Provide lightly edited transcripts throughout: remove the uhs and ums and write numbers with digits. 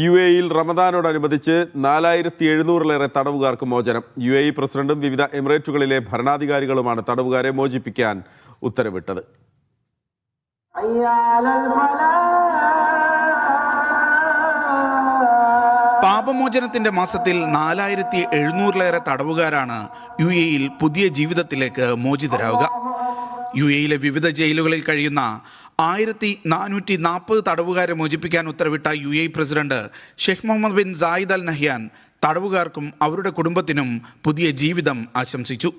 UAE-യിൽ റമദാനോടനുബന്ധിച്ച് 4700-ലേറെ തടവുകാർക്ക് മോചനം. UAE പ്രസിഡന്റും വിവിധ എമിറേറ്റുകളിലെ ഭരണാധികാരികളുമാണ് തടവുകാരെ മോചിപ്പിക്കാൻ ഉത്തരവിട്ടത്. പാപമോചനത്തിന്റെ മാസത്തിൽ 4700-ലേറെ തടവുകാരാണ് UAE-യിൽ പുതിയ ജീവിതത്തിലേക്ക് മോചിതരാവുക. UAE-യിലെ വിവിധ ജയിലുകളിൽ കഴിയുന്ന 1440 തടവുകാരെ മോചിപ്പിക്കാൻ ഉത്തരവിട്ട UAE president Sheikh Mohammed bin Zayed Al Nahyan തടവുകാർക്കും അവരുടെ കുടുംബത്തിനും പുതിയ ജീവിതം ആശംസിച്ചു.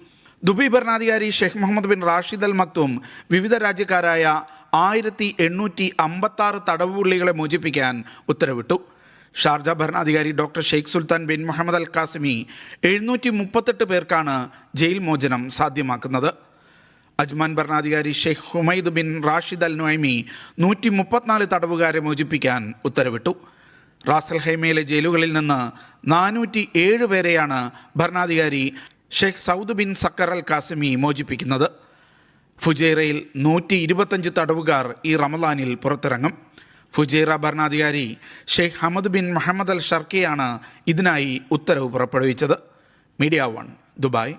ദുബൈ ഭരണാധികാരി Sheikh Mohammed bin Rashid Al Maktoum വിവിധ രാജ്യക്കാരായ 1856 തടവുപുള്ളികളെ മോചിപ്പിക്കാൻ ഉത്തരവിട്ടു. ഷാർജ ഭരണാധികാരി doctor Sheikh Sultan bin Mohammed Al Qasimi 738 പേർക്കാണ് ജയിൽ മോചനം സാധ്യമാക്കുന്നത്. അജ്മാൻ ഭരണാധികാരി Sheikh Humaid bin Rashid Al Nuaimi 134 തടവുകാരെ മോചിപ്പിക്കാൻ ഉത്തരവിട്ടു. റാസൽ ഹൈമയിലെ ജയിലുകളിൽ നിന്ന് 407 പേരെയാണ് ഭരണാധികാരി ഷെയ്ഖ് സൗദ് ബിൻ സക്കർ അൽ കാസിമി മോചിപ്പിക്കുന്നത്. ഫുജൈറയിൽ 125 തടവുകാർ ഈ റമദാനിൽ പുറത്തിറങ്ങും. ഫുജൈറ ഭരണാധികാരി ഷെയ്ഖ് ഹമദ് ബിൻ മുഹമ്മദ് അൽ ഷർക്കിയാണ് ഇതിനായി ഉത്തരവ് പുറപ്പെടുവിച്ചത്. Media 1 Dubai.